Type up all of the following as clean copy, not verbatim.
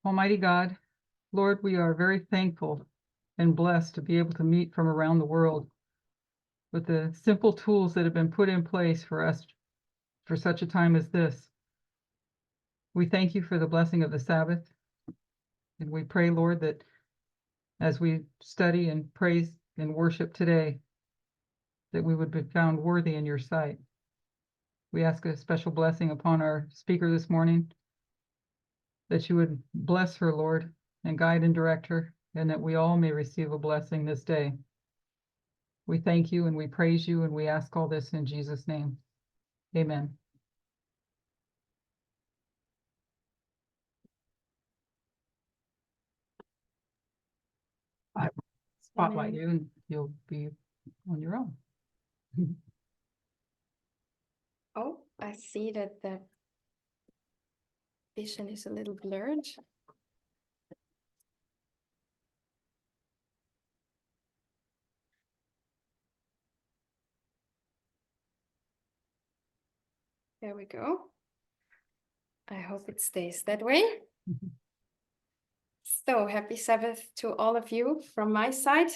Almighty God, Lord, we are very thankful and blessed to be able to meet from around the world with the simple tools that have been put in place for us for such a time as this. We thank you for the blessing of the Sabbath, and we pray, Lord, that as we study and praise and worship today, that we would be found worthy in your sight. We ask a special blessing upon our speaker this morning, that you would bless her, Lord, and guide and direct her, and that we all may receive a blessing this day. We thank you and we praise you, and we ask all this in Jesus' name. Amen. I spotlight you and you'll be on your own. Oh, I see that the vision is a little blurred. There we go. I hope it stays that way. So happy Sabbath to all of you from my side.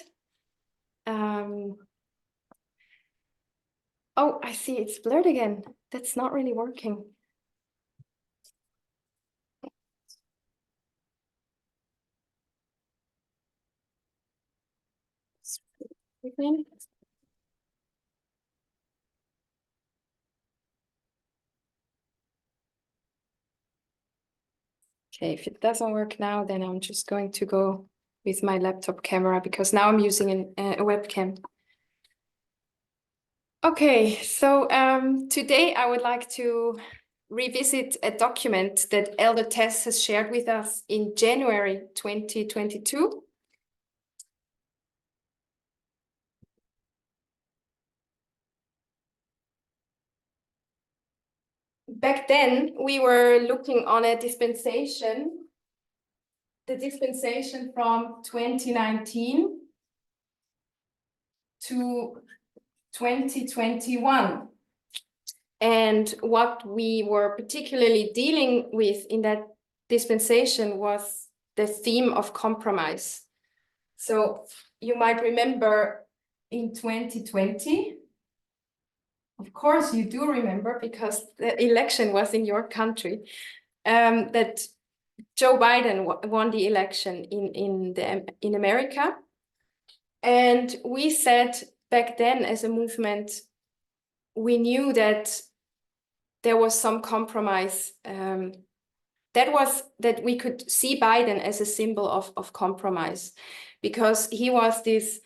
Oh, I see it's blurred again. That's not really working. Okay, if it doesn't work now, then I'm just going to go with my laptop camera because now I'm using a webcam. Okay, so today I would like to revisit a document that Elder Tess has shared with us in January 2022. Back then, we were looking on a dispensation, the dispensation from 2019 to 2021. And what we were particularly dealing with in that dispensation was the theme of compromise. So you might remember in 2020, of course you do remember because the election was in your country, that Joe Biden won the election in America. And we said back then as a movement, we knew that there was some compromise. That we could see Biden as a symbol of compromise, because he was this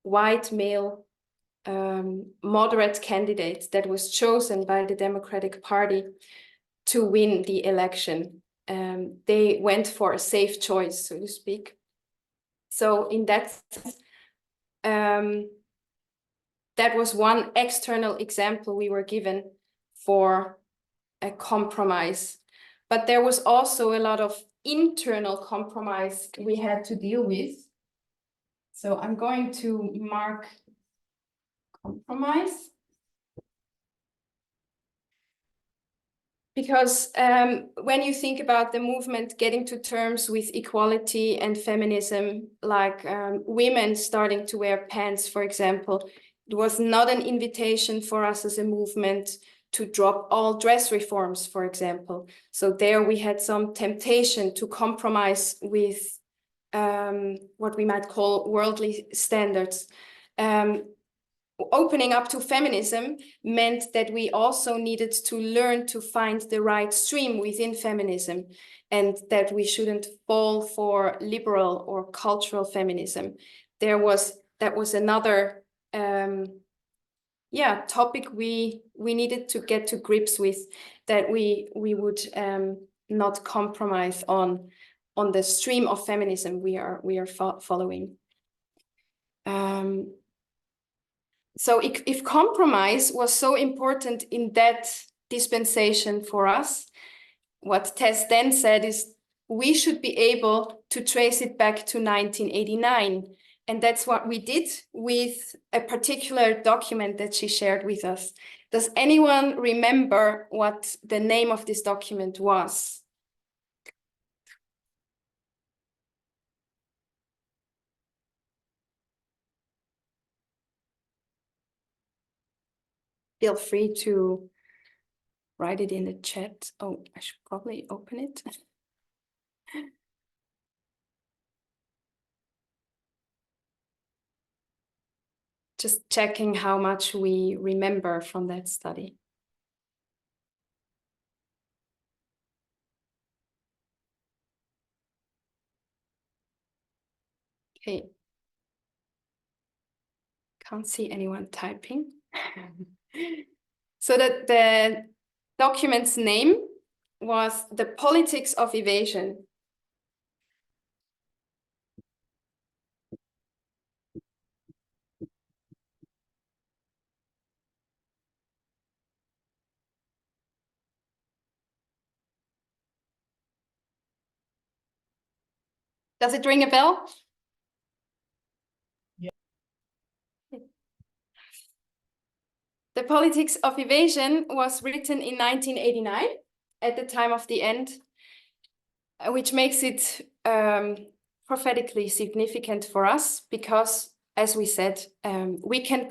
white male moderate candidate that was chosen by the Democratic Party to win the election. They went for a safe choice, so to speak. So in that sense, that was one external example we were given for a compromise. But there was also a lot of internal compromise we had to deal with. So I'm going to mark compromise. Because when you think about the movement getting to terms with equality and feminism, like women starting to wear pants, for example, it was not an invitation for us as a movement to drop all dress reforms, for example. So there we had some temptation to compromise with what we might call worldly standards. Opening up to feminism meant that we also needed to learn to find the right stream within feminism, and that we shouldn't fall for liberal or cultural feminism. That was another topic we needed to get to grips with, that we would not compromise on the stream of feminism we are following. So if compromise was so important in that dispensation for us, what Tess then said is we should be able to trace it back to 1989. And that's what we did with a particular document that she shared with us. Does anyone remember what the name of this document was? feel free to write it in the chat. Oh, I should probably open it. Just checking how much we remember from that study. Okay. Can't see anyone typing. So that the document's name was The Politics of Evasion. Does it ring a bell? Yeah. The Politics of Evasion was written in 1989 at the time of the end, which makes it prophetically significant for us because, as we said, we can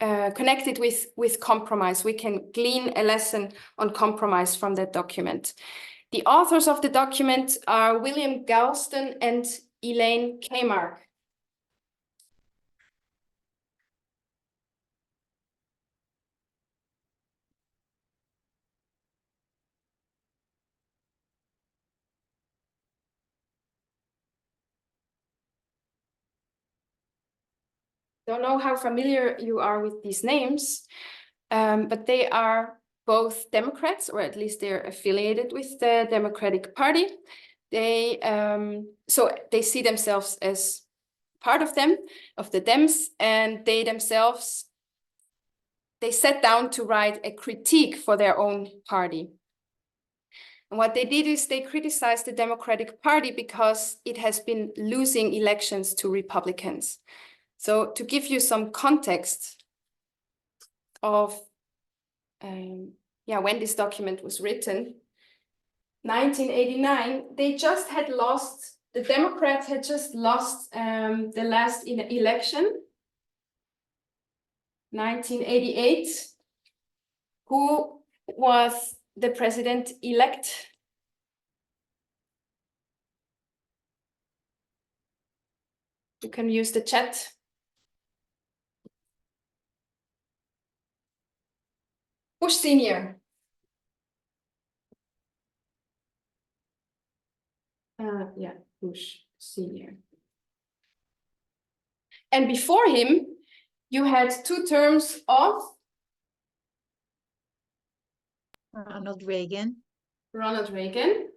connect it with compromise. We can glean a lesson on compromise from that document. The authors of the document are William Galston and Elaine Kmark. Don't know how familiar you are with these names, but they are both Democrats, or at least they're affiliated with the Democratic Party. They so they see themselves as part of them, of the Dems, and they themselves, they sat down to write a critique for their own party. And what they did is they criticized the Democratic Party because it has been losing elections to Republicans. So to give you some context of when this document was written, 1989, they just had lost, the Democrats had just lost the last election, 1988. Who was the president-elect? You can use the chat. Bush Senior. Bush Senior. And before him, you had 2 terms of Ronald Reagan. Ronald Reagan.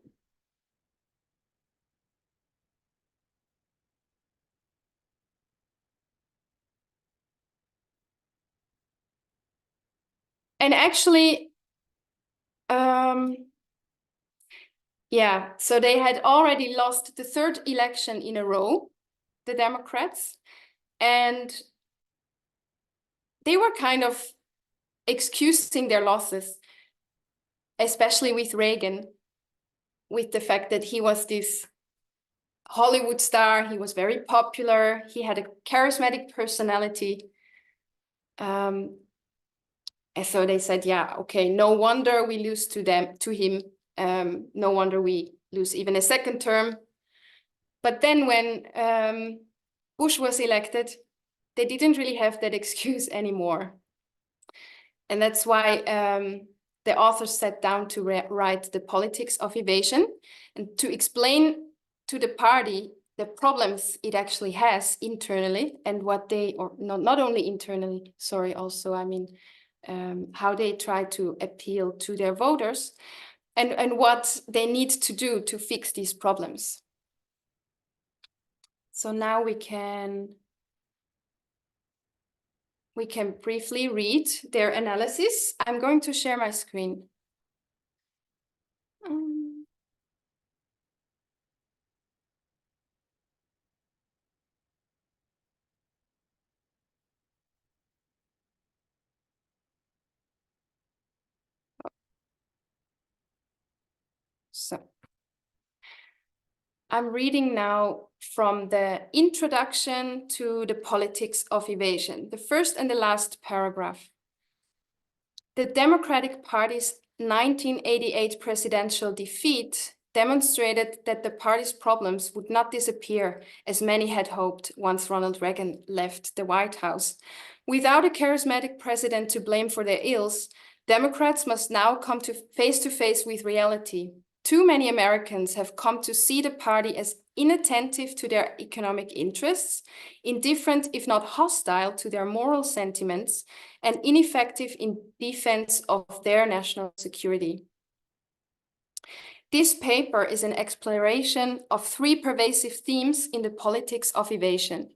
And actually, so they had already lost the 3rd election in a row, the Democrats, and they were kind of excusing their losses, especially with Reagan, with the fact that he was this Hollywood star, he was very popular, he had a charismatic personality. And so they said, yeah, okay, no wonder we lose to him. No wonder we lose even a 2nd term. But then when Bush was elected, they didn't really have that excuse anymore. And that's why the authors sat down to write The Politics of Evasion and to explain to the party the problems it actually has internally and what they, or not only internally, sorry, also, I mean, how they try to appeal to their voters and what they need to do to fix these problems. So now we can briefly read their analysis. I'm going to share my screen. So I'm reading now from the introduction to the politics of evasion, the first and the last paragraph. The Democratic Party's 1988 presidential defeat demonstrated that the party's problems would not disappear, as many had hoped once Ronald Reagan left the White House. Without a charismatic president to blame for their ills, Democrats must now come to face with reality. Too many Americans have come to see the party as inattentive to their economic interests, indifferent, if not hostile, to their moral sentiments, and ineffective in defense of their national security. This paper is an exploration of three pervasive themes in the politics of evasion.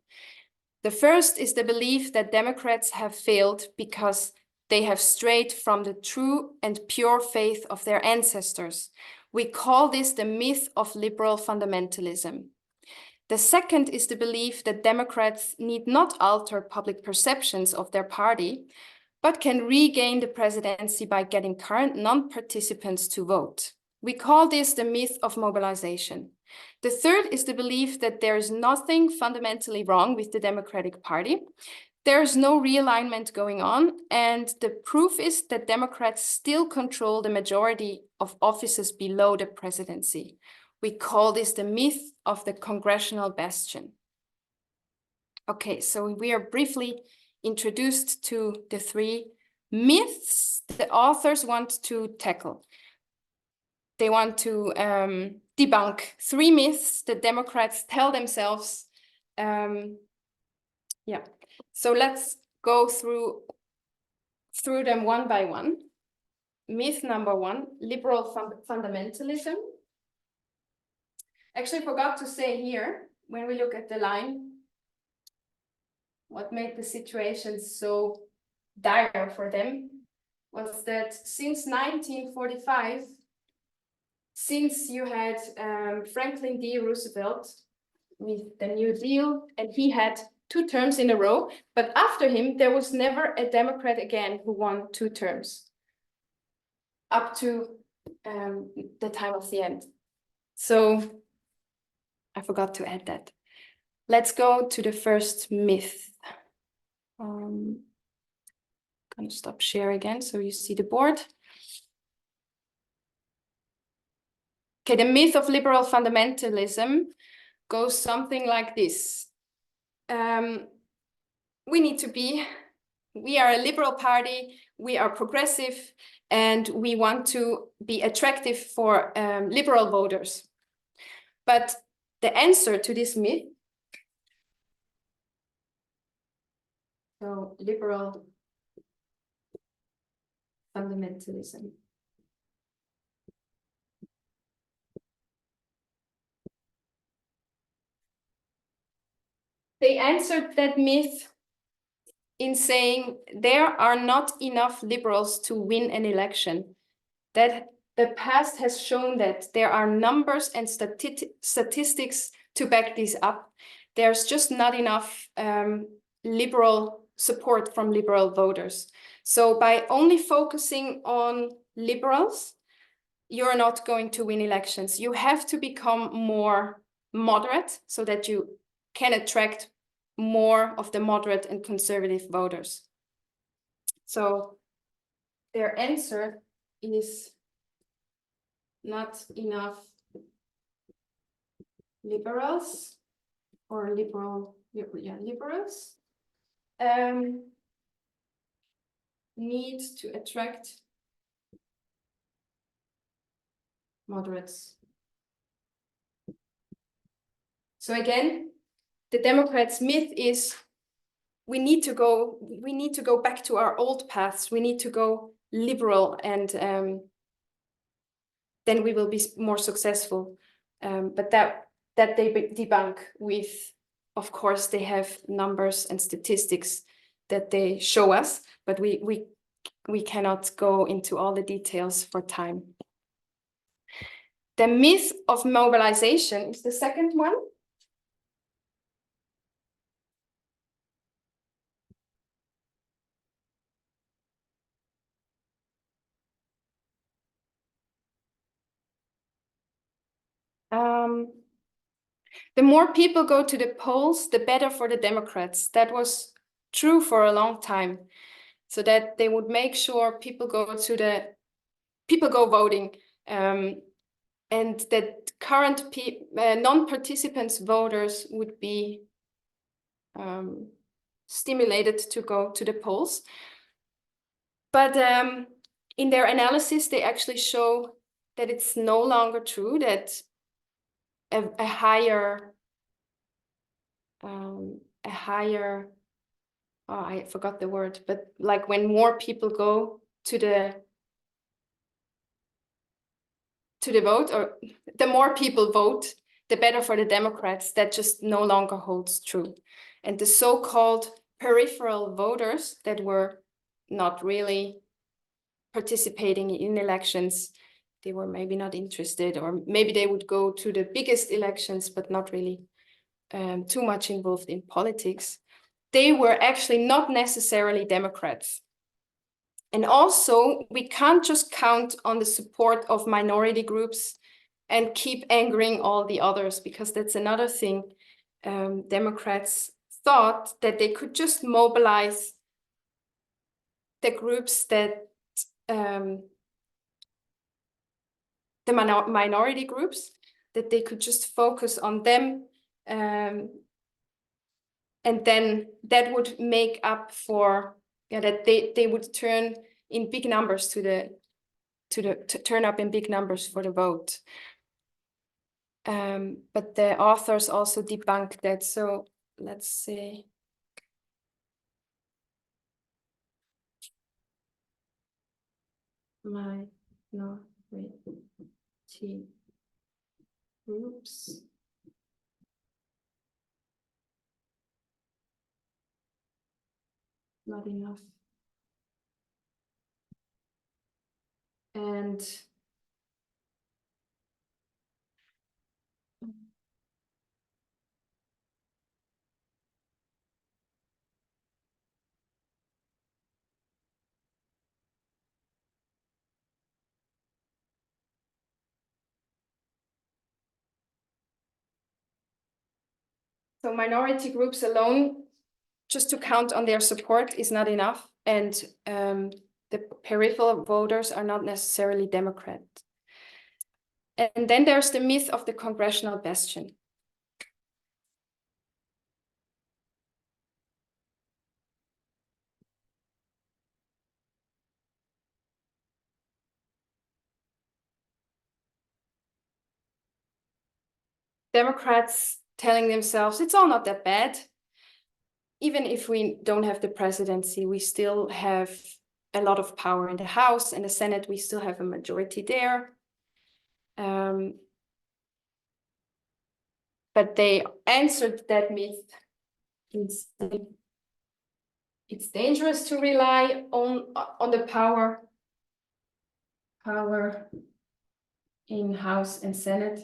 The first is the belief that Democrats have failed because they have strayed from the true and pure faith of their ancestors. We call this the myth of liberal fundamentalism. The second is the belief that Democrats need not alter public perceptions of their party, but can regain the presidency by getting current non-participants to vote. We call this the myth of mobilization. The third is the belief that there is nothing fundamentally wrong with the Democratic Party. There is no realignment going on, and the proof is that Democrats still control the majority of offices below the presidency. We call this the myth of the congressional bastion. Okay, so we are briefly introduced to the three myths the authors want to tackle. They want to debunk three myths that Democrats tell themselves. Yeah, so let's go through them one by one. Myth number one, liberal fundamentalism. Actually, forgot to say here, when we look at the line, what made the situation so dire for them was that since 1945, since you had Franklin D. Roosevelt with the New Deal, and he had 2 terms in a row, but after him, there was never a Democrat again who won 2 terms up to the time of the end. So I forgot to add that. Let's go to the first myth. I'm gonna stop share again so you see the board. Okay, the myth of liberal fundamentalism goes something like this. We are a liberal party, we are progressive, and we want to be attractive for liberal voters. But the answer to this myth, so liberal fundamentalism. They answered that myth in saying there are not enough liberals to win an election. That the past has shown that there are numbers and statistics to back this up. There's just not enough liberal support from liberal voters. So by only focusing on liberals, you're not going to win elections. You have to become more moderate so that you can attract more of the moderate and conservative voters. So their answer is not enough liberals or liberals need to attract moderates. So again, the Democrats' myth is we need to go back to our old paths. We need to go liberal, and then we will be more successful. But that they debunk with, of course, they have numbers and statistics that they show us, but we cannot go into all the details for time. The myth of mobilization is the second one. The more people go to the polls, the better for the Democrats. That was true for a long time. So that they would make sure people go voting, and that current non-participants voters would be stimulated to go to the polls. But in their analysis, they actually show that it's no longer true, that a higher, oh, I forgot the word, but like when more people go to the vote, or the more people vote, the better for the Democrats. That just no longer holds true. And the so-called peripheral voters that were not really participating in elections, they were maybe not interested, or maybe they would go to the biggest elections, but not really too much involved in politics. They were actually not necessarily Democrats. And also, we can't just count on the support of minority groups and keep angering all the others, because that's another thing. Democrats thought that they could just mobilize the groups that the minority groups, that they could just focus on them, and then that would make up for, that they would turn in big numbers to turn up in big numbers for the vote. But the authors also debunked that. So let's see. Groups. Not enough. And so minority groups alone, just to count on their support, is not enough. And the peripheral voters are not necessarily Democrat. And then there's the myth of the congressional bastion. Democrats telling themselves it's all not that bad. Even if we don't have the presidency, we still have a lot of power in the House and the Senate. We still have a majority there. But they answered that myth. It's dangerous to rely on the power in House and Senate.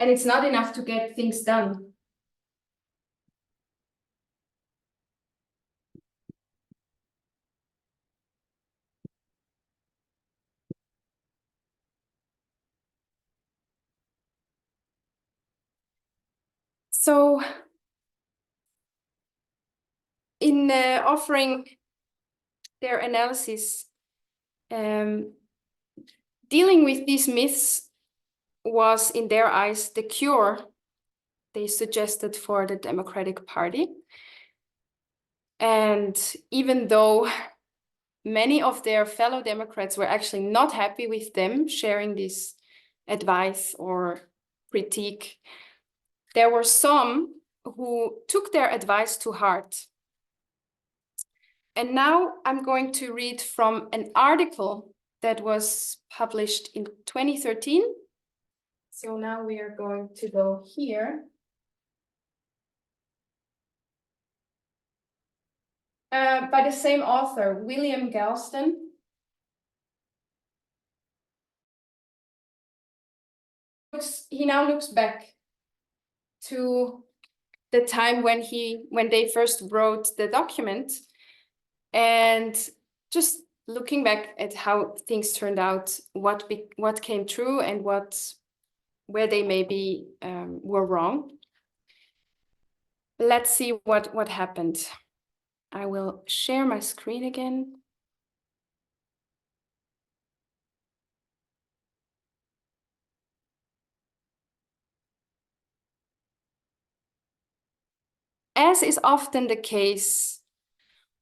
And it's not enough to get things done. So in offering their analysis, dealing with these myths was, in their eyes, the cure they suggested for the Democratic Party. And even though many of their fellow Democrats were actually not happy with them sharing this advice or critique, there were some who took their advice to heart. And now I'm going to read from an article that was published in 2013. So now we are going to go here. By the same author, William Galston. He now looks back to the time when they first wrote the document, and just looking back at how things turned out, what came true and where they maybe were wrong. Let's see what happened. I will share my screen again. As is often the case,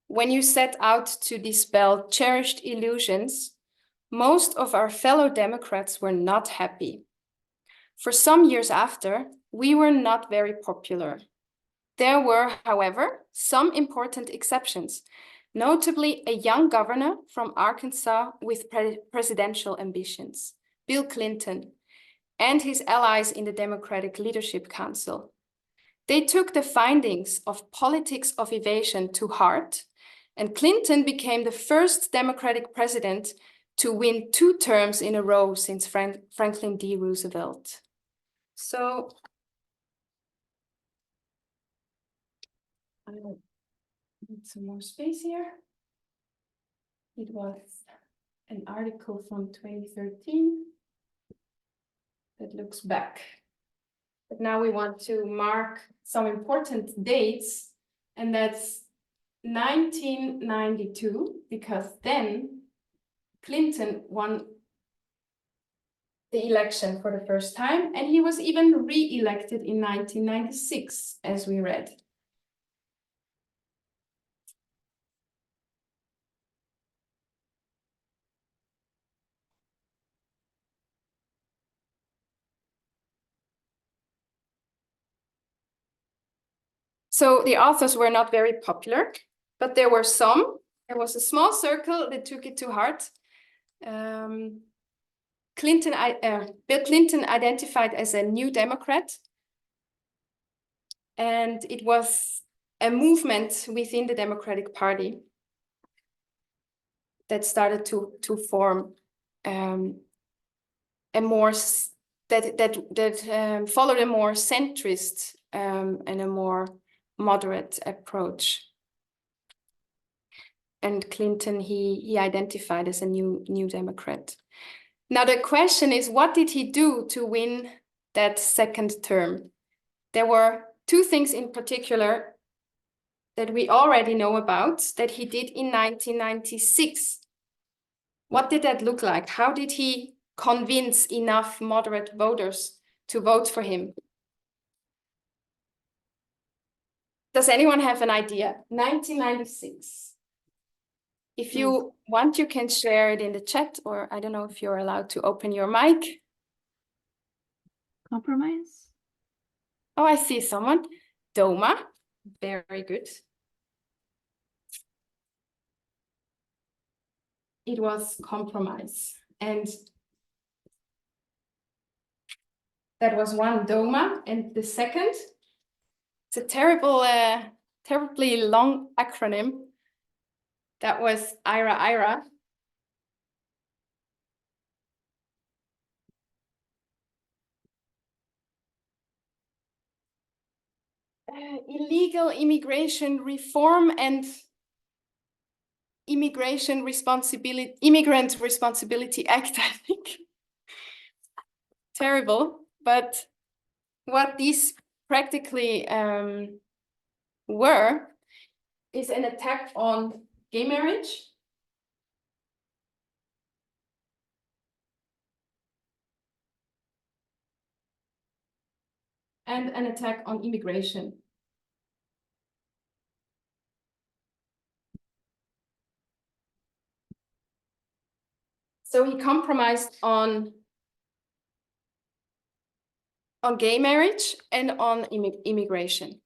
when you set out to dispel cherished illusions, most of our fellow Democrats were not happy. For some years after, we were not very popular. There were, however, some important exceptions, notably a young governor from Arkansas with presidential ambitions, Bill Clinton, and his allies in the Democratic Leadership Council. They took the findings of politics of evasion to heart, and Clinton became the first Democratic president to win 2 terms in a row since Franklin D. Roosevelt. So I need some more space here. It was an article from 2013 that looks back. But now we want to mark some important dates, and that's 1992, because then Clinton won the election for the first time, and he was even re-elected in 1996, as we read. So the authors were not very popular, but there were some. There was a small circle that took it to heart. Bill Clinton identified as a New Democrat, and it was a movement within the Democratic Party that started to form a more that followed a more centrist and a more moderate approach. And Clinton, he identified as a new Democrat. Now the question is, what did he do to win that second term? There were 2 things in particular that we already know about that he did in 1996. What did that look like? How did he convince enough moderate voters to vote for him? Does anyone have an idea? 1996. If you want, you can share it in the chat, or I don't know if you're allowed to open your mic. Compromise? Oh, I see someone. Doma. Very good. It was compromise. And that was one, Doma. And the second, it's a terribly long acronym. That was IRA. Illegal Immigration Reform and Immigrant Responsibility Act, I think. Terrible, but what these practically were is an attack on gay marriage, and an attack on immigration. So he compromised on gay marriage and on immigration.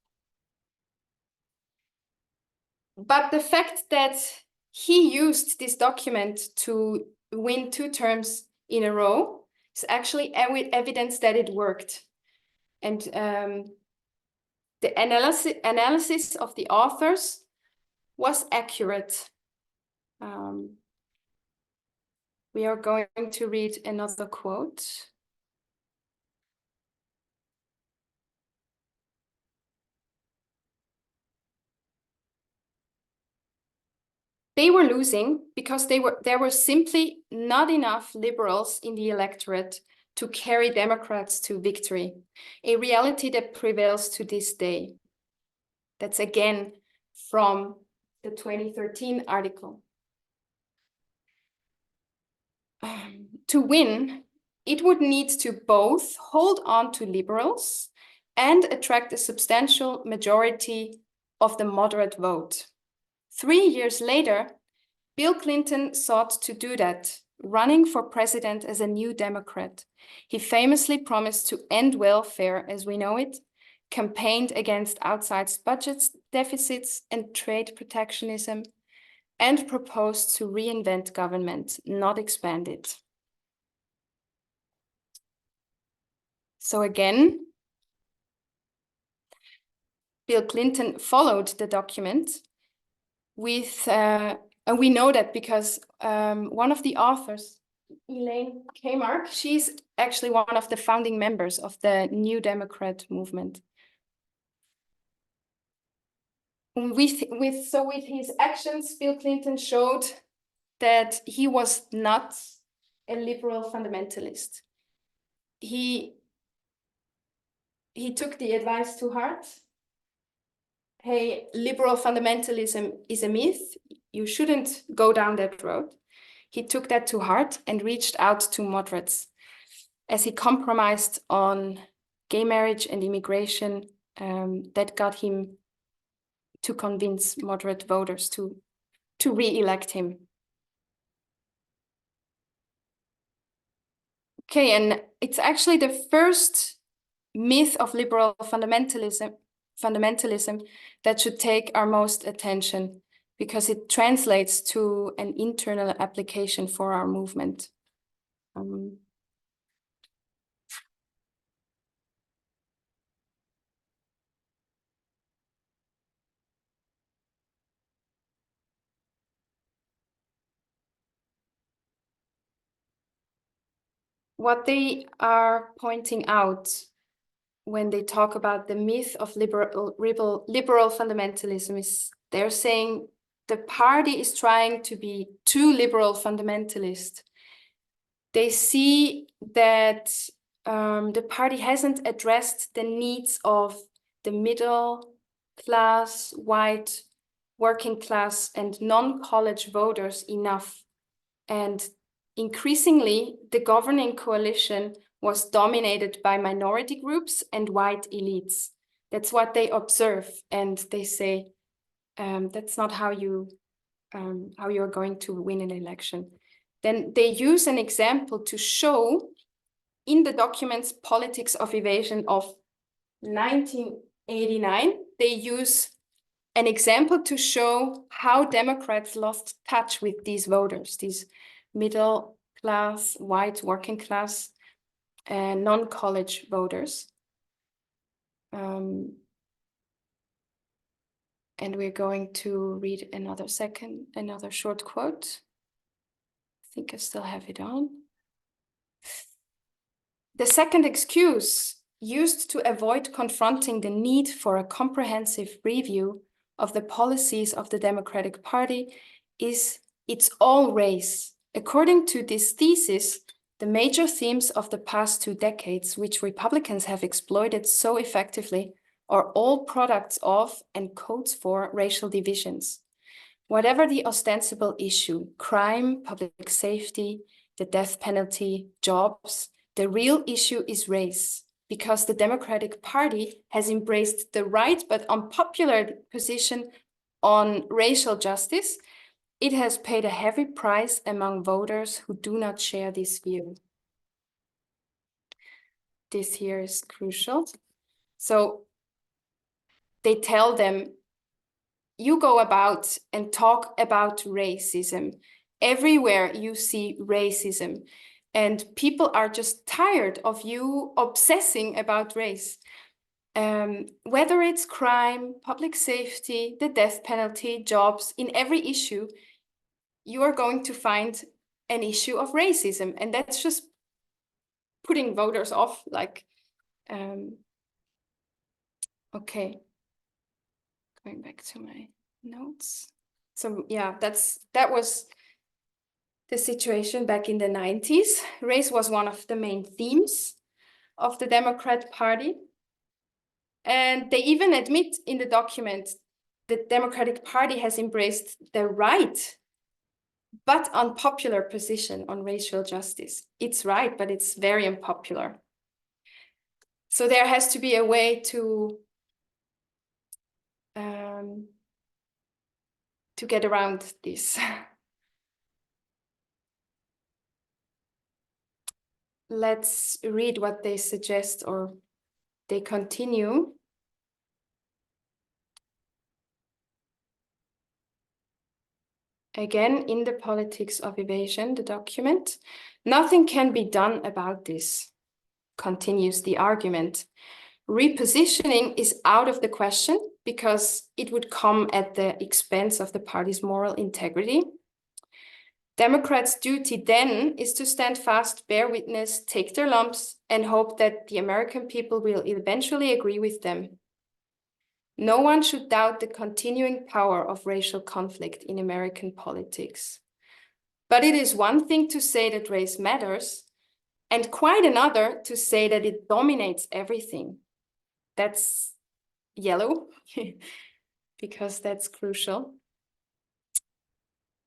But the fact that he used this document to win 2 terms in a row is actually evidence that it worked. And the analysis of the authors was accurate. We are going to read another quote. They were losing because there were simply not enough liberals in the electorate to carry Democrats to victory, a reality that prevails to this day. That's again from the 2013 article. To win, it would need to both hold on to liberals and attract a substantial majority of the moderate vote. 3 years later, Bill Clinton sought to do that, running for president as a New Democrat. He famously promised to end welfare as we know it, campaigned against outsized budget deficits and trade protectionism, and proposed to reinvent government, not expand it. So again, Bill Clinton followed the document with, and we know that because one of the authors, Elaine Kmark, she's actually one of the founding members of the New Democrat movement. With his actions, Bill Clinton showed that he was not a liberal fundamentalist. He took the advice to heart. Hey, liberal fundamentalism is a myth. You shouldn't go down that road. He took that to heart and reached out to moderates as he compromised on gay marriage and immigration. That got him to convince moderate voters to re-elect him. Okay, and it's actually the first myth of liberal fundamentalism that should take our most attention because it translates to an internal application for our movement. What they are pointing out when they talk about the myth of liberal fundamentalism is they're saying the party is trying to be too liberal fundamentalist. They see that the party hasn't addressed the needs of the middle class, white, working class, and non-college voters enough. And increasingly, the governing coalition was dominated by minority groups and white elites. That's what they observe, and they say that's not how you're going to win an election. Then they use an example to show in the documents Politics of Evasion of 1989, they use an example to show how Democrats lost touch with these voters, these middle class, white, working class, and non-college voters. And we're going to read another short quote. I think I still have it on. The second excuse used to avoid confronting the need for a comprehensive review of the policies of the Democratic Party is it's all race. According to this thesis, the major themes of the past 2 decades, which Republicans have exploited so effectively, are all products of and codes for racial divisions. Whatever the ostensible issue, crime, public safety, the death penalty, jobs, the real issue is race, because the Democratic Party has embraced the right but unpopular position on racial justice. It has paid a heavy price among voters who do not share this view. This here is crucial. So they tell them, you go about and talk about racism. Everywhere you see racism. And people are just tired of you obsessing about race. Whether it's crime, public safety, the death penalty, jobs, in every issue, you are going to find an issue of racism. And that's just putting voters off, like, okay. Going back to my notes. So yeah, that was the situation back in the 90s. Race was one of the main themes of the Democrat Party. And they even admit in the document the Democratic Party has embraced the right but unpopular position on racial justice. It's right, but it's very unpopular. So there has to be a way to get around this. Let's read what they suggest, or they continue. Again, in the Politics of Evasion, the document, nothing can be done about this, continues the argument. Repositioning is out of the question because it would come at the expense of the party's moral integrity. Democrats' duty then is to stand fast, bear witness, take their lumps, and hope that the American people will eventually agree with them. No one should doubt the continuing power of racial conflict in American politics. But it is one thing to say that race matters, and quite another to say that it dominates everything. That's yellow, because that's crucial.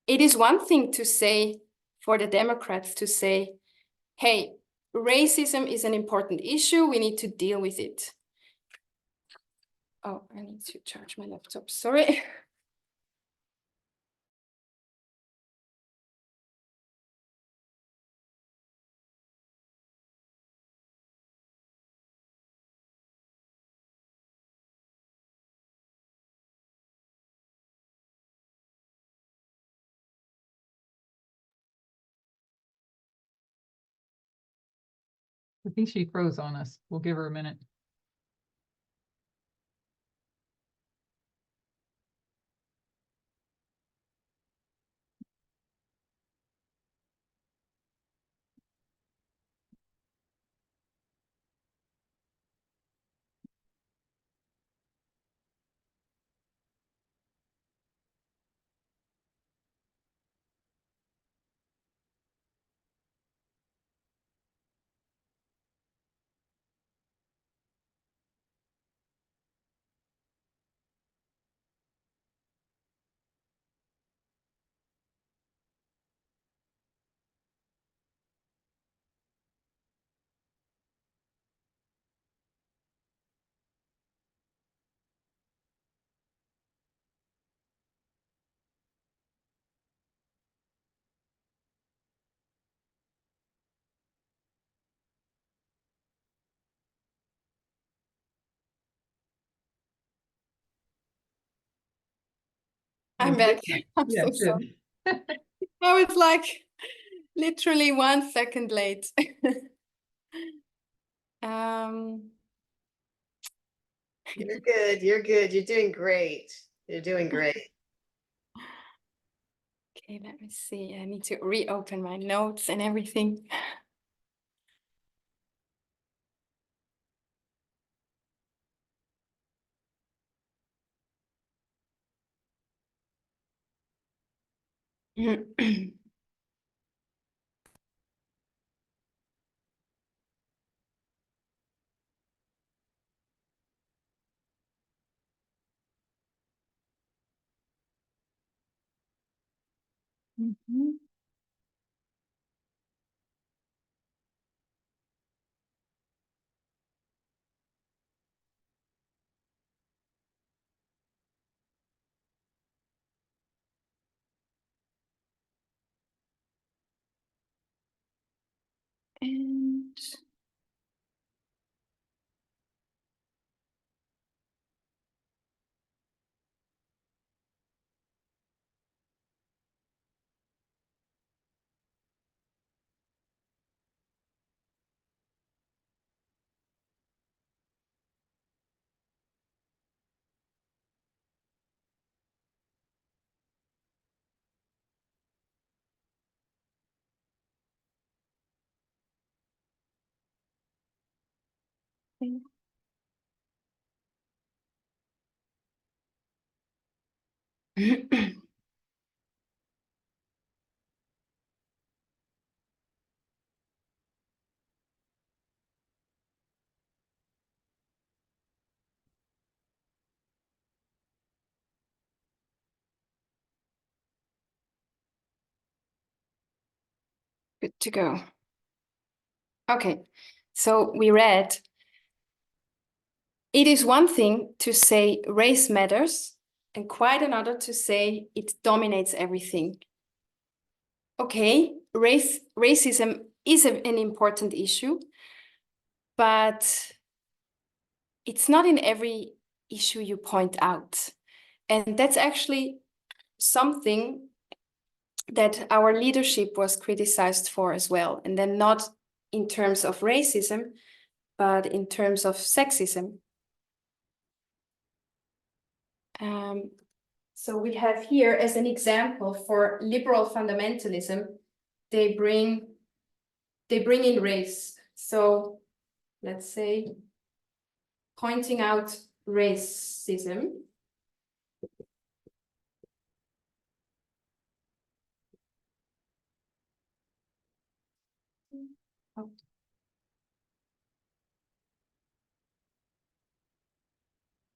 It is one thing to say, for the Democrats to say, hey, racism is an important issue, we need to deal with it. Oh, I need to charge my laptop, sorry. I think she froze on us. We'll give her a minute. I'm back. I'm Yeah, so good. sorry. I was like literally 1 second late. You're good. You're good. You're doing great. You're doing great. Okay, let me see. I need to reopen my notes and everything. Mhm. And Good to go. Okay, so we read, it is one thing to say race matters and quite another to say it dominates everything. Okay, racism is an important issue, but it's not in every issue you point out. And that's actually something that our leadership was criticized for as well. And then not in terms of racism, but in terms of sexism. So we have here as an example for liberal fundamentalism, they bring in race. So let's say pointing out racism.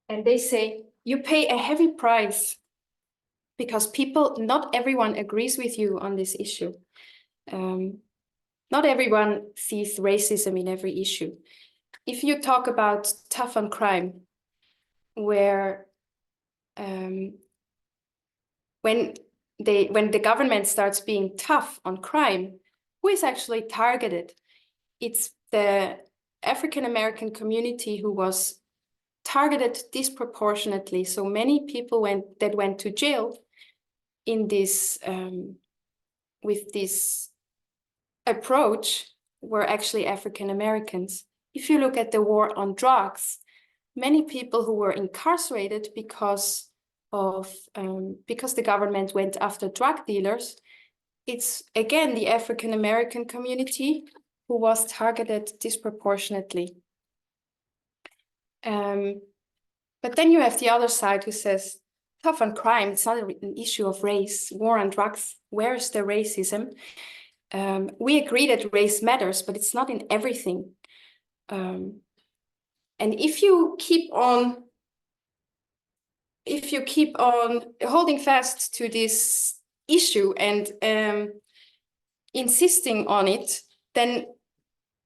And they say, you pay a heavy price because not everyone agrees with you on this issue. Not everyone sees racism in every issue. If you talk about tough on crime, where when the government starts being tough on crime, who is actually targeted? It's the African American community who was targeted disproportionately. So many people that went to jail in this with this approach were actually African Americans. If you look at the war on drugs, many people who were incarcerated because the government went after drug dealers, it's again the African American community who was targeted disproportionately. But then you have the other side who says, tough on crime, it's not an issue of race. War on drugs, where is the racism? We agree that race matters, but it's not in everything. And if you keep on holding fast to this issue and insisting on it, then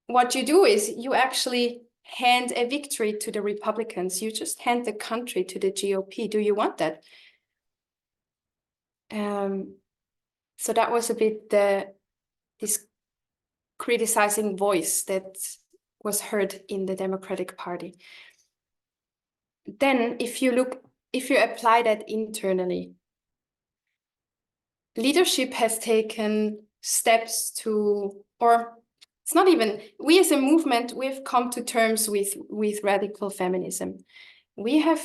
what you do is you actually hand a victory to the Republicans. You just hand the country to the GOP. Do you want that? So that was a bit this criticizing voice that was heard in the Democratic Party. Then if you apply that internally, leadership has taken steps or it's not even, we as a movement, we've come to terms with radical feminism. We have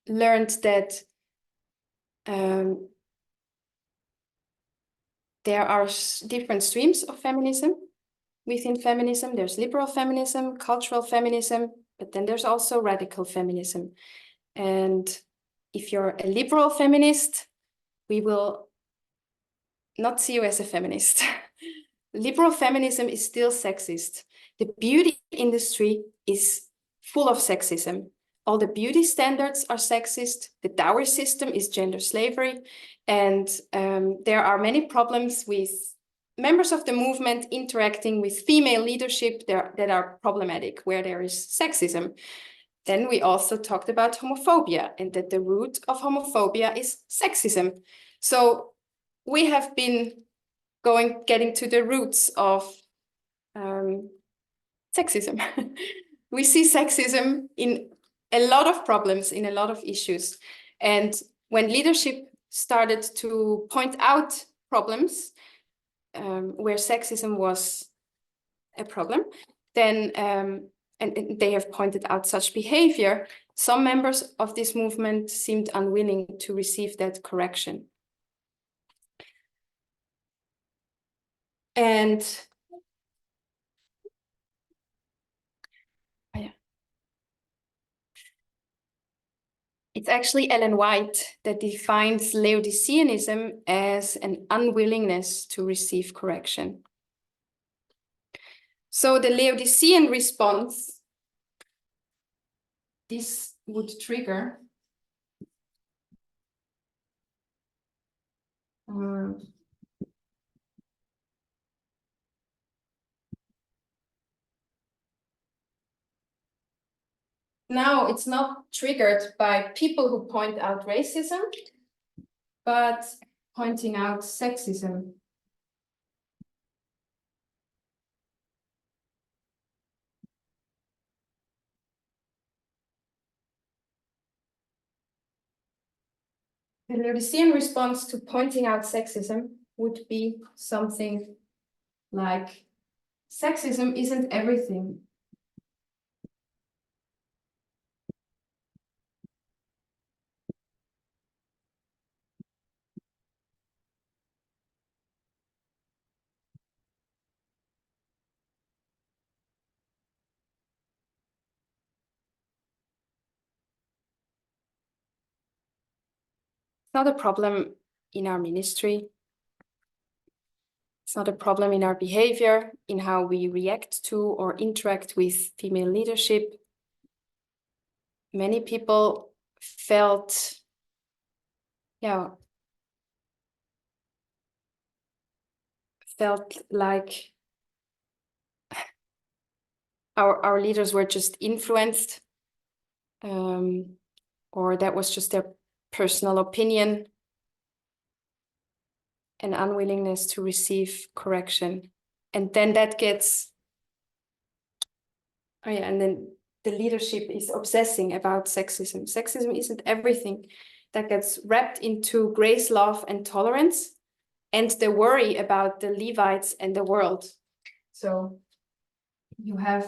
learned that there are different streams of feminism. Within feminism, there's liberal feminism, cultural feminism, but then there's also radical feminism. And if you're a liberal feminist, we will not see you as a feminist. Liberal feminism is still sexist. The beauty industry is full of sexism. All the beauty standards are sexist. The dowry system is gender slavery. And there are many problems with members of the movement interacting with female leadership that are problematic, where there is sexism. Then we also talked about homophobia and that the root of homophobia is sexism. So we have been getting to the roots of sexism. We see sexism in a lot of problems, in a lot of issues. And when leadership started to point out problems where sexism was a problem, then and they have pointed out such behavior, some members of this movement seemed unwilling to receive that correction. And it's actually Ellen White that defines Laodiceanism as an unwillingness to receive correction. So the Laodicean response, this would trigger now it's not triggered by people who point out racism, but pointing out sexism. The Laodicean response to pointing out sexism would be something like, sexism isn't everything. It's not a problem in our ministry. It's not a problem in our behavior, in how we react to or interact with female leadership. Many people felt, felt like our leaders were just influenced, or that was just their personal opinion, and unwillingness to receive correction. And then that gets, and then the leadership is obsessing about sexism. Sexism isn't everything. That gets wrapped into grace, love, and tolerance, and the worry about the Levites and the world. So you have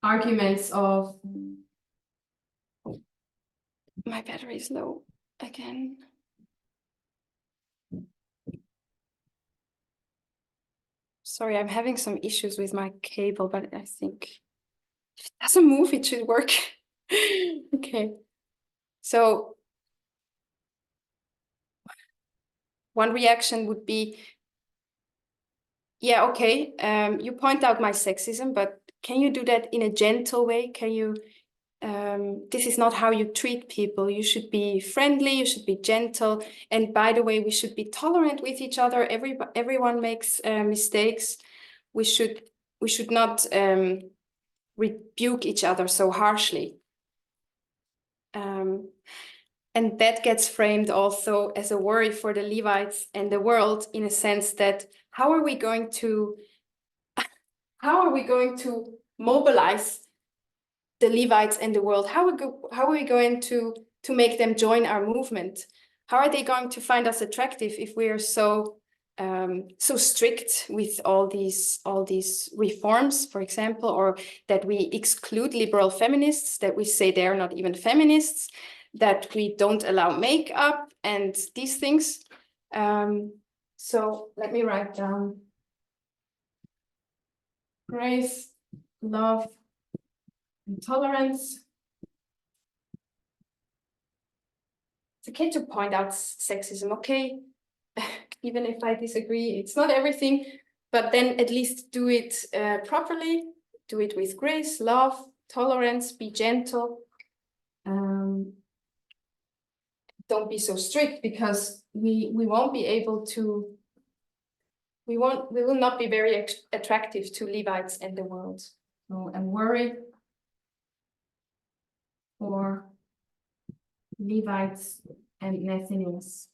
arguments of, my battery is low again. Sorry, I'm having some issues with my cable, but I think if it doesn't move, it should work. Okay. So one reaction would be, yeah, okay, you point out my sexism, but can you do that in a gentle way? Can you, this is not how you treat people. You should be friendly, you should be gentle. And by the way, we should be tolerant with each other. Everyone makes mistakes. We should not rebuke each other so harshly. And that gets framed also as a worry for the Levites and the world, in a sense that how are we going to mobilize the Levites and the world? How are we going to make them join our movement? How are they going to find us attractive if we are so strict with all these reforms, for example, or that we exclude liberal feminists, that we say they're not even feminists, that we don't allow makeup and these things. So let me write down grace, love, and tolerance. It's okay to point out sexism, okay? Even if I disagree, it's not everything, but then at least do it properly, do it with grace, love, tolerance, be gentle. Don't be so strict, because we won't be able to, we will not be very attractive to Levites and the world. So I'm worried for Levites and Nathaniels.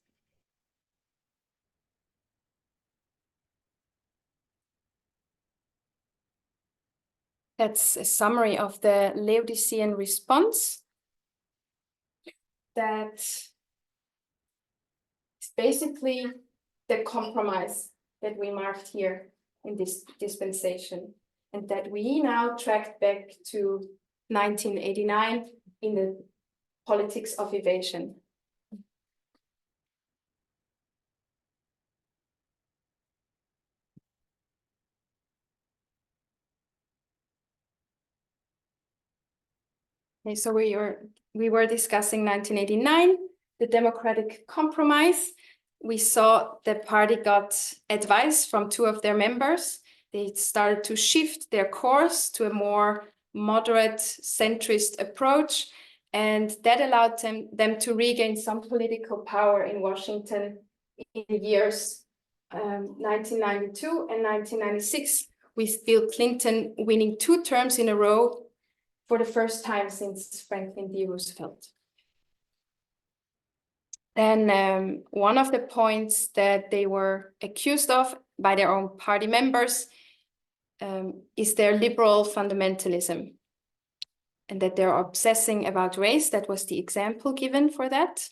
That's a summary of the Laodicean response. That is basically the compromise that we marked here in this dispensation, and that we now tracked back to 1989 in the politics of evasion. Okay, so we were discussing 1989, the democratic compromise. We saw the party got advice from two of their members. They started to shift their course to a more moderate centrist approach, and that allowed them to regain some political power in Washington in the years 1992 and 1996, with Bill Clinton winning 2 terms in a row for the first time since Franklin D. Roosevelt. Then one of the points that they were accused of by their own party members is their liberal fundamentalism, and that they're obsessing about race. That was the example given for that.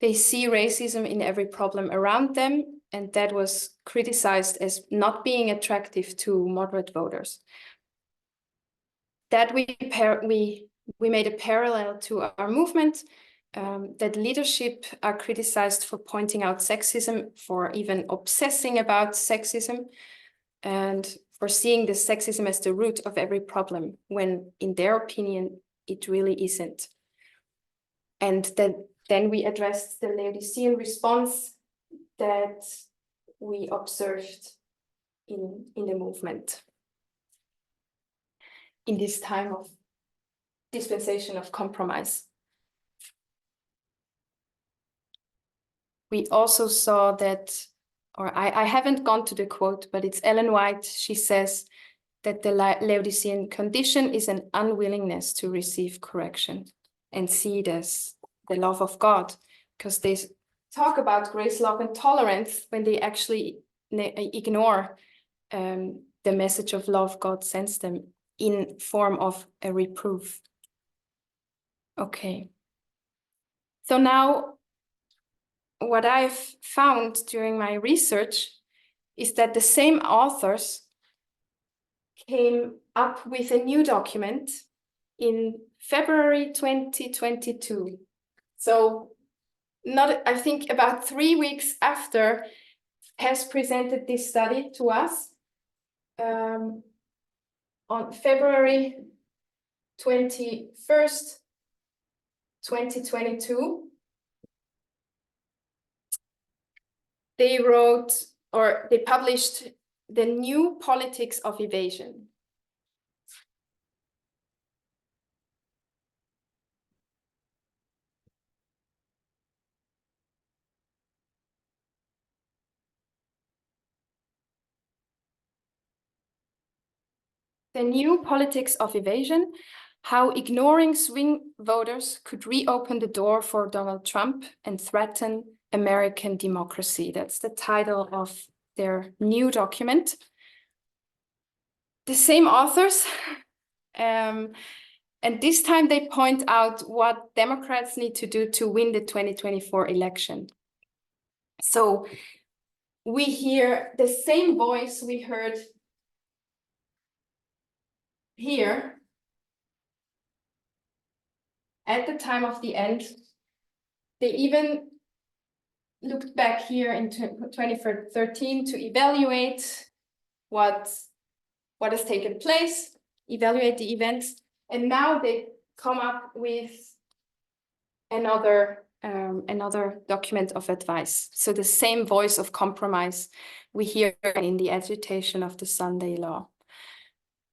They see racism in every problem around them, and that was criticized as not being attractive to moderate voters. That we made a parallel to our movement, that leadership are criticized for pointing out sexism, for even obsessing about sexism, and for seeing the sexism as the root of every problem, when in their opinion, it really isn't. And then we addressed the Laodicean response that we observed in the movement in this time of dispensation of compromise. We also saw that, or I haven't gone to the quote, but it's Ellen White. She says that the Laodicean condition is an unwillingness to receive correction and see it as the love of God, because they talk about grace, love, and tolerance when they actually ignore the message of love God sends them in form of a reproof. Okay. So now, what I've found during my research is that the same authors came up with a new document in February 2022. So I think about 3 weeks after Hess presented this study to us, on February 21st, 2022, they published The New Politics of Evasion. The New Politics of Evasion, How Ignoring Swing Voters Could Reopen the Door for Donald Trump and Threaten American Democracy. That's the title of their new document. The same authors, and this time they point out what Democrats need to do to win the 2024 election. So we hear the same voice we heard here at the time of the end. They even looked back here in 2013 to evaluate what has taken place, evaluate the events, and now they come up with another document of advice. So the same voice of compromise we hear in the agitation of the Sunday Law.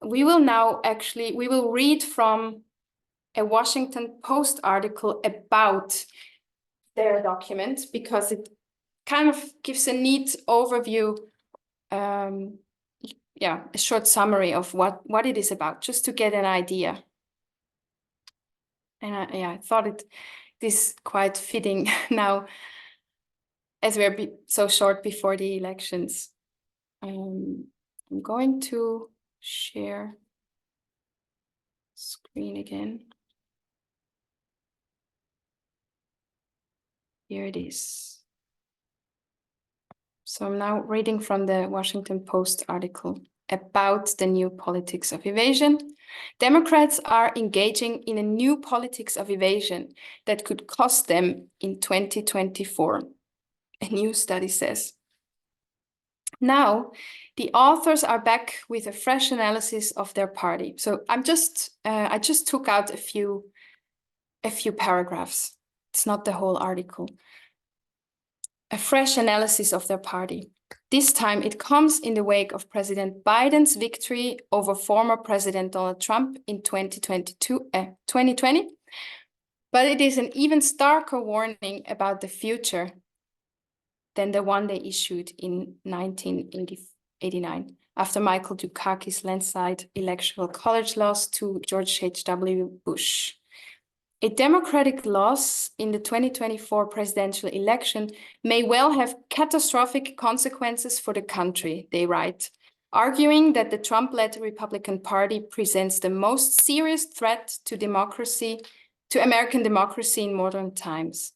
We will read from a Washington Post article about their document, because it kind of gives a neat overview, a short summary of what it is about, just to get an idea. And I thought it is quite fitting now, as we're so short before the elections. I'm going to share screen again. Here it is. So I'm now reading from the Washington Post article about the new politics of evasion. Democrats are engaging in a new politics of evasion that could cost them in 2024, a new study says. Now, the authors are back with a fresh analysis of their party. So I just took out a few paragraphs. It's not the whole article. A fresh analysis of their party. This time it comes in the wake of President Biden's victory over former President Donald Trump in 2020. But it is an even starker warning about the future than the one they issued in 1980, 1989, after Michael Dukakis' landslide electoral college loss to George H.W. Bush. A Democratic loss in the 2024 presidential election may well have catastrophic consequences for the country, they write, arguing that the Trump-led Republican Party presents the most serious threat to democracy, to American democracy in modern times.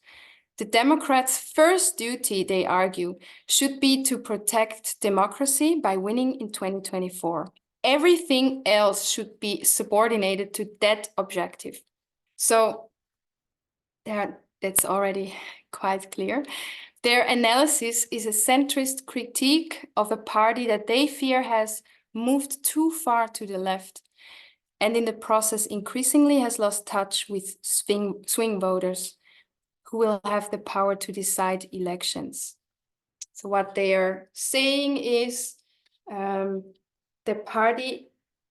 The Democrats' first duty, they argue, should be to protect democracy by winning in 2024. Everything else should be subordinated to that objective. So that's already quite clear. Their analysis is a centrist critique of a party that they fear has moved too far to the left and in the process increasingly has lost touch with swing voters who will have the power to decide elections. So what they are saying is the party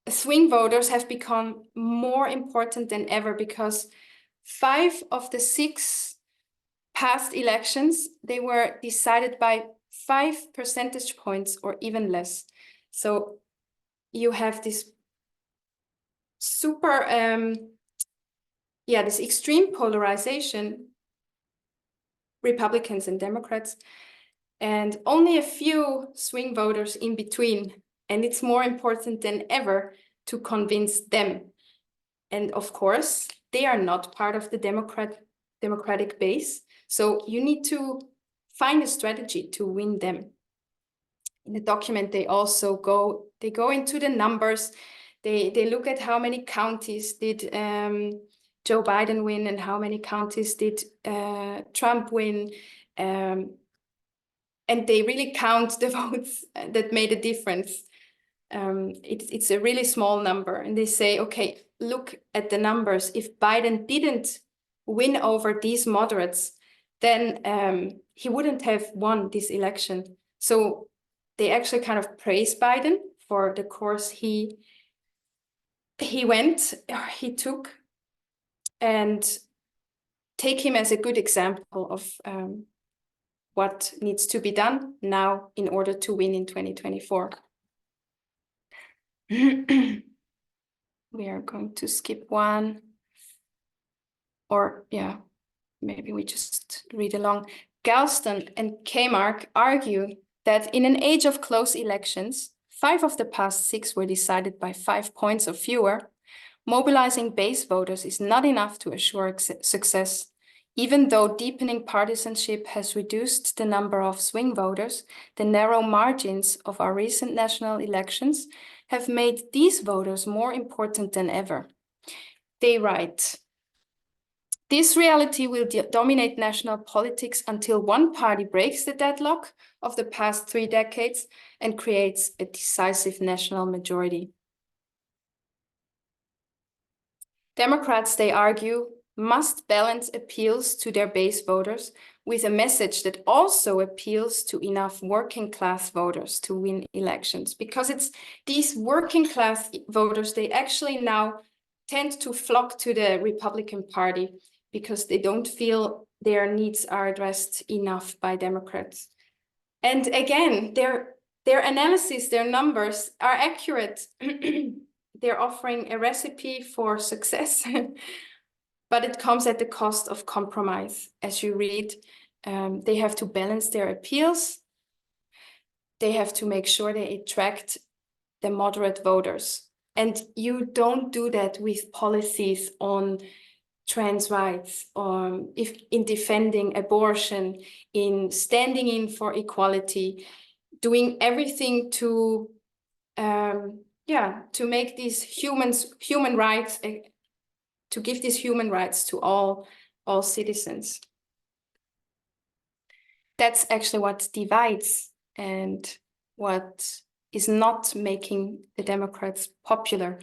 swing voters have become more important than ever because 5 of the 6 past elections, they were decided by 5 percentage points or even less. So you have this super, this extreme polarization, Republicans and Democrats, and only a few swing voters in between. And it's more important than ever to convince them. And of course, they are not part of the democratic base. So you need to find a strategy to win them. In the document, they also go into the numbers. They look at how many counties did Joe Biden win and how many counties did Trump win. And they really count the votes that made a difference. It's a really small number. And they say, okay, look at the numbers. If Biden didn't win over these moderates, then he wouldn't have won this election. So they actually kind of praise Biden for the course he took, and take him as a good example of what needs to be done now in order to win in 2024. We are going to skip one, or maybe we just read along. Galston and Kmark argue that in an age of close elections, 5 of the past 6 were decided by 5 points or fewer. Mobilizing base voters is not enough to assure success. Even though deepening partisanship has reduced the number of swing voters, the narrow margins of our recent national elections have made these voters more important than ever. They write, this reality will dominate national politics until one party breaks the deadlock of the past 3 decades and creates a decisive national majority. Democrats, they argue, must balance appeals to their base voters with a message that also appeals to enough working class voters to win elections. Because it's these working class voters, they actually now tend to flock to the Republican Party because they don't feel their needs are addressed enough by Democrats. And again, their analysis, their numbers are accurate. They're offering a recipe for success, but it comes at the cost of compromise. As you read, they have to balance their appeals. They have to make sure they attract the moderate voters. And you don't do that with policies on trans rights, if in defending abortion, in standing in for equality, doing everything to make these human rights, to give these human rights to all citizens. That's actually what divides and what is not making the Democrats popular.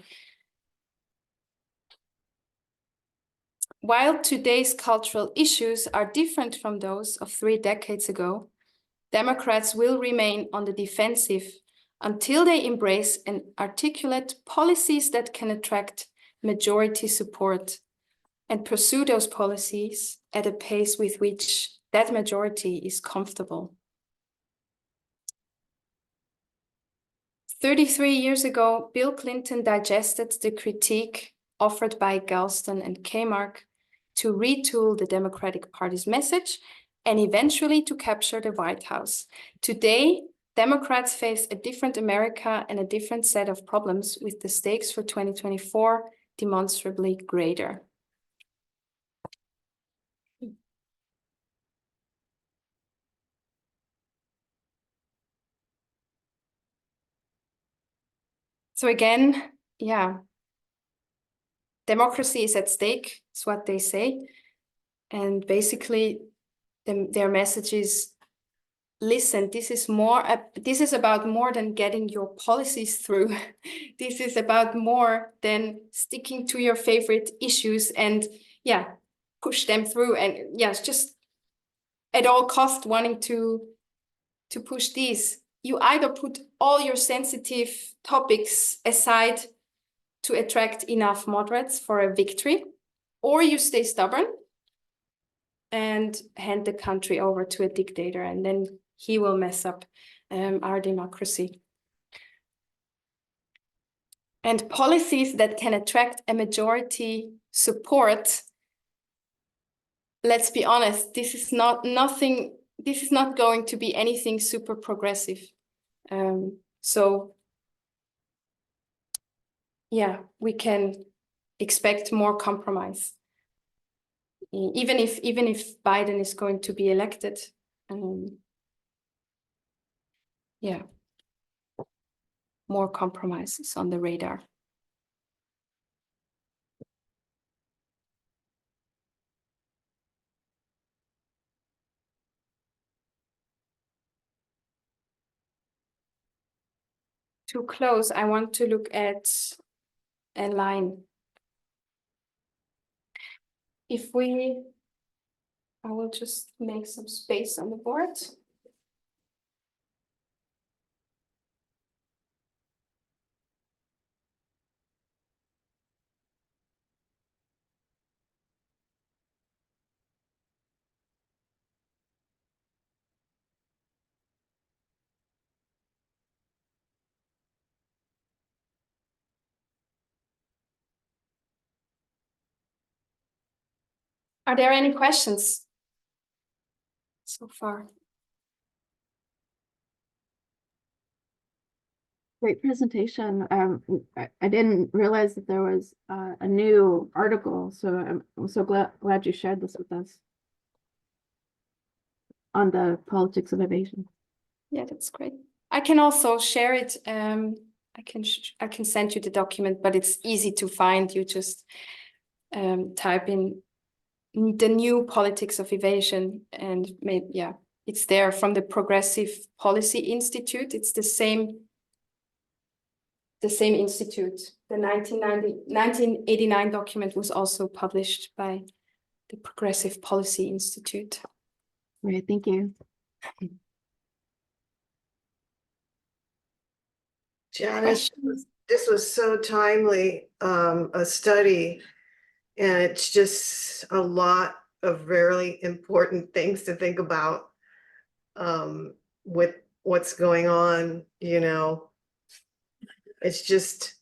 While today's cultural issues are different from those of 3 decades ago, Democrats will remain on the defensive until they embrace and articulate policies that can attract majority support and pursue those policies at a pace with which that majority is comfortable. 33 years ago, Bill Clinton digested the critique offered by Galston and Kmark to retool the Democratic Party's message and eventually to capture the White House. Today, Democrats face a different America and a different set of problems, with the stakes for 2024 demonstrably greater. So again, yeah, democracy is at stake, is what they say. And basically, their message is, listen, this is about more than getting your policies through. This is about more than sticking to your favorite issues and push them through. And it's just at all cost wanting to push these. You either put all your sensitive topics aside to attract enough moderates for a victory, or you stay stubborn and hand the country over to a dictator, and then he will mess up our democracy. And policies that can attract a majority support, let's be honest, this is not going to be anything super progressive. So yeah, we can expect more compromise. Even if Biden is going to be elected, more compromises on the radar. To close, I want to look at a line. I will just make some space on the board. Are there any questions so far? Great presentation. I didn't realize that there was a new article, so I'm so glad you shared this with us on the politics of evasion. Yeah, that's great. I can also share it. I can send you the document, but it's easy to find. You just type in the new politics of evasion, and it's there from the Progressive Policy Institute. It's the same institute. The 1989 document was also published by the Progressive Policy Institute. Great, thank you. Janice, this was so timely, a study, and it's just a lot of really important things to think about with what's going on, It's just,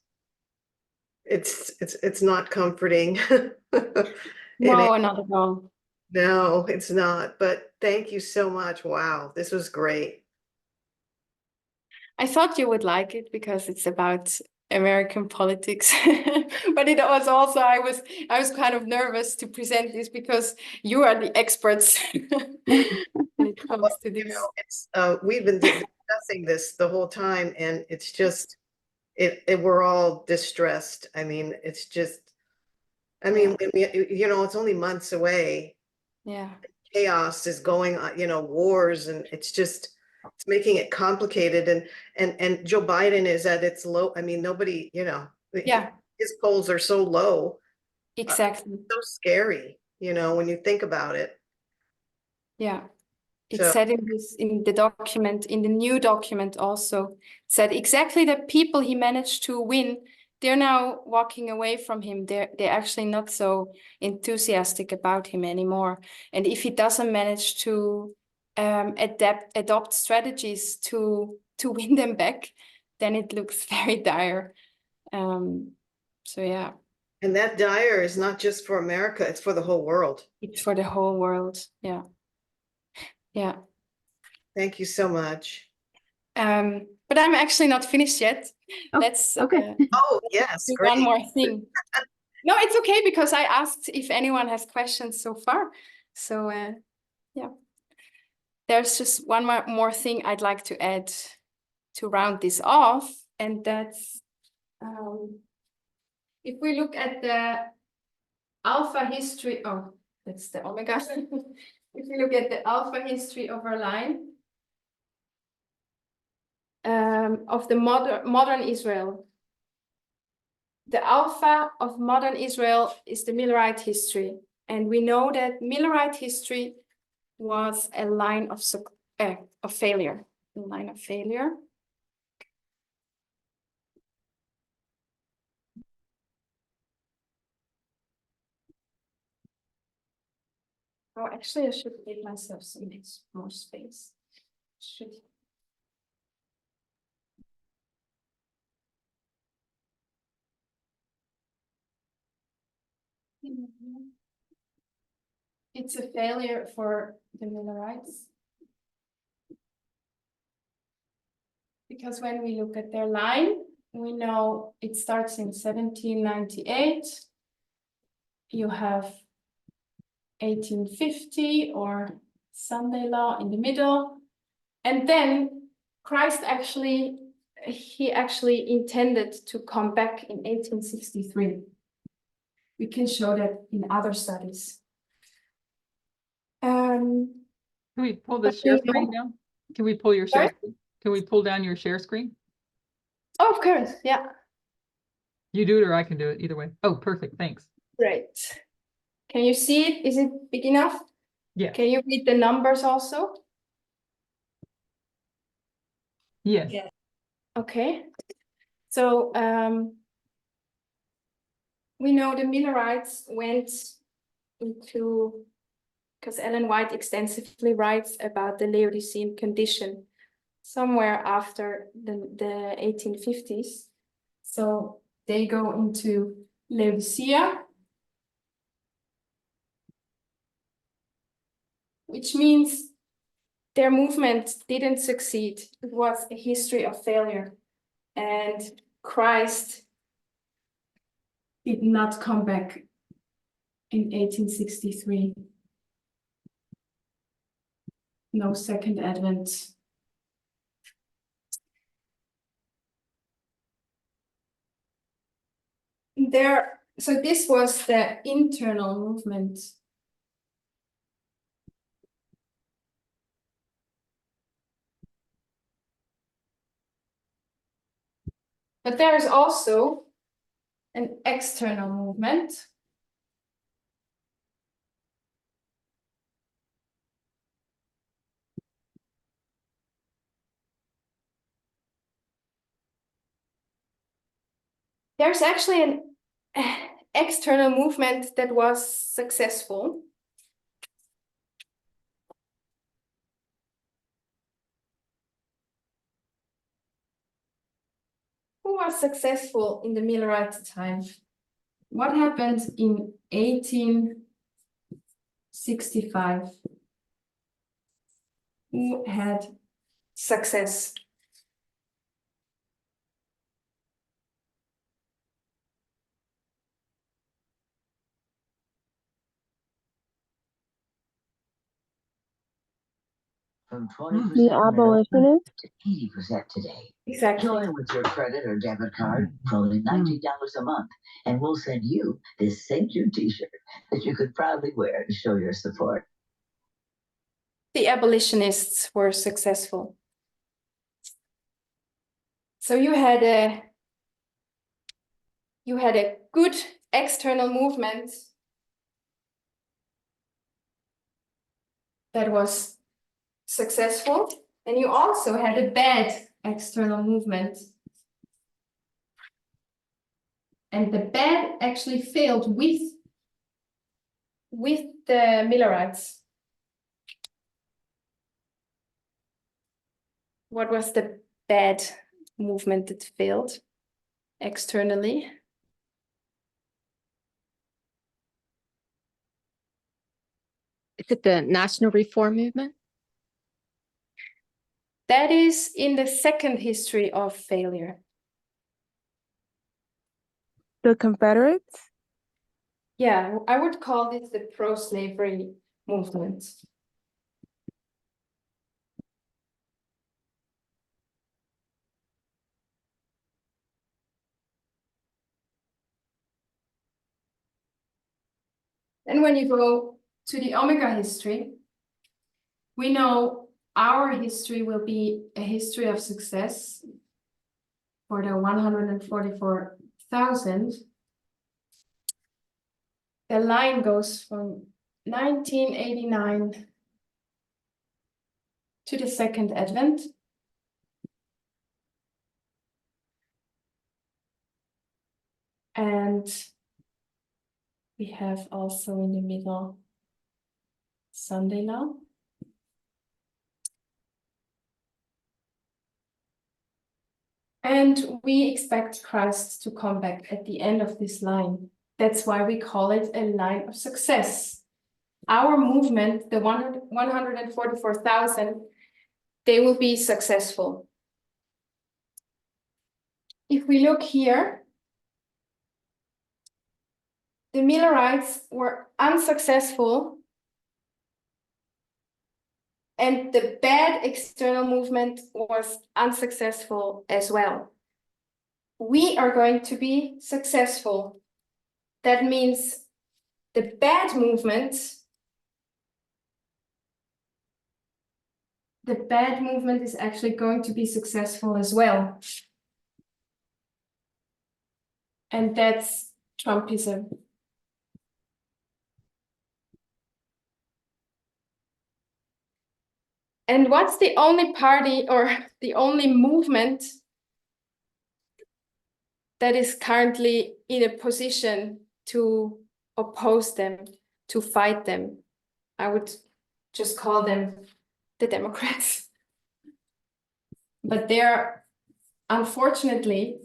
it's not comforting. No, not at all. No, it's not, but thank you so much. Wow, this was great. I thought you would like it because it's about American politics, but it was also, I was kind of nervous to present this because you are the experts when it comes to this. We've been discussing this the whole time, and it's just, we're all distressed. I mean, it's just, it's only months away. Yeah. Chaos is going on, wars, and it's making it complicated, and Joe Biden is at its low. I mean, nobody, his polls are so low. Exactly. So scary, when you think about it. Yeah. It said in the document, in the new document also, it said exactly the people he managed to win, they're now walking away from him. They're actually not so enthusiastic about him anymore. And if he doesn't manage to adopt strategies to win them back, then it looks very dire. So yeah, And that dire is not just for America, it's for the whole world. it's for the whole world. Yeah. Yeah. Thank you so much. But I'm actually not finished yet. Oh, Let's okay. Oh, yes, do great. one more thing. No, it's okay because I asked if anyone has questions so far. So yeah, there's just one more thing I'd like to add to round this off, and that's if we look at the alpha history. Oh, that's the omega. If we look at the alpha history of our line of the modern Israel. The alpha of modern Israel is the Millerite history. And we know that Millerite history was a line of failure. A line of failure. Oh, actually, I should give myself some more space. Should. It's a failure for the Millerites. Because when we look at their line, we know it starts in 1798. You have 1850 or Sunday law in the middle. And then Christ he actually intended to come back in 1863. We can show that in other studies. Can we pull the But share you know- screen down? Can we pull your share? Sorry? Screen? Can we pull down your share screen? Oh, of course, yeah. You do it or I can do it, either way. Oh, perfect, thanks. Great. Can you see it? Is it big enough? Yeah. Can you read the numbers also? Yes. Yeah. Okay. So we know the Millerites went into, because Ellen White extensively writes about the Laodicean condition somewhere after the 1850s. So they go into Laodicea, which means their movement didn't succeed. It was a history of failure. And Christ did not come back in 1863. No second advent. So this was the internal movement. But there is also an external movement. There's actually an external movement that was successful. Who was successful in the Millerite time? What happened in 1865? Who had success? From 20% The abolitionist? to 80% today. Exactly. Join with your credit or debit card for only $19 a month, and we'll send you this St. Jude t-shirt that you could proudly wear to show your support. The abolitionists were successful. So you had a good external movement that was successful, and you also had a bad external movement. And the bad actually failed with the Millerites. What was the bad movement that failed externally. Is it the National Reform Movement? That is in the second history of failure. The Confederates? Yeah, I would call this the pro-slavery movement. And when you go to the Omega history, we know our history will be a history of success for the 144,000. The line goes from 1989 to the Second Advent. And we have also in the middle Sunday law. And we expect Christ to come back at the end of this line. That's why we call it a line of success. Our movement, the 144,000, they will be successful. If we look here, the Millerites were unsuccessful, and the bad external movement was unsuccessful as well. We are going to be successful. That means the bad movement is actually going to be successful as well. And that's Trumpism. And what's the only party or the only movement that is currently in a position to oppose them, to fight them? I would just call them the Democrats. But they're, unfortunately,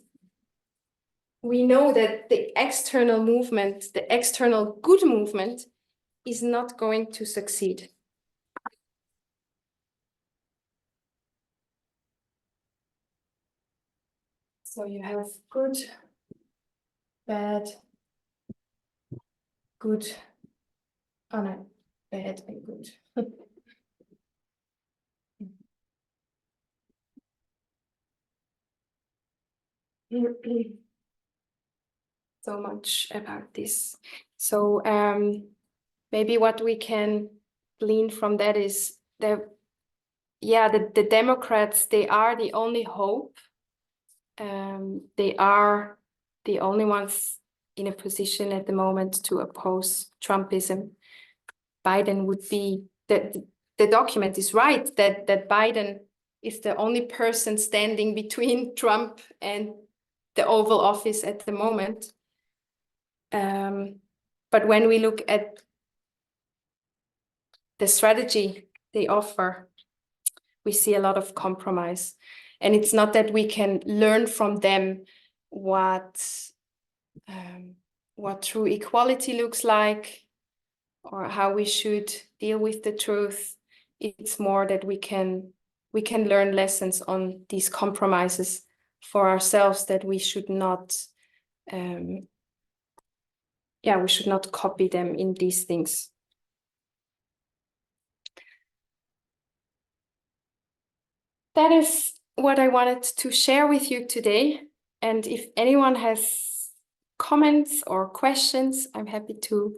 we know that the external movement, the external good movement, is not going to succeed. So you have good, bad, good, oh no, bad and good. So much about this. So maybe what we can glean from that is that, yeah, the Democrats, they are the only hope. They are the only ones in a position at the moment to oppose Trumpism. Biden would be, the document is right that Biden is the only person standing between Trump and the Oval Office at the moment. But when we look at the strategy they offer, we see a lot of compromise. And it's not that we can learn from them what true equality looks like or how we should deal with the truth. It's more that we can learn lessons on these compromises for ourselves, that we should not we should not copy them in these things. That is what I wanted to share with you today. And if anyone has comments or questions, I'm happy to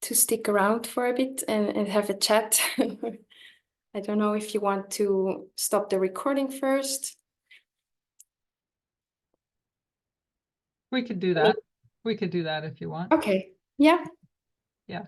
stick around for a bit and have a chat. I don't know if you want to stop the recording first. We could do that. We could do that if you want. Okay. Yeah. Yeah.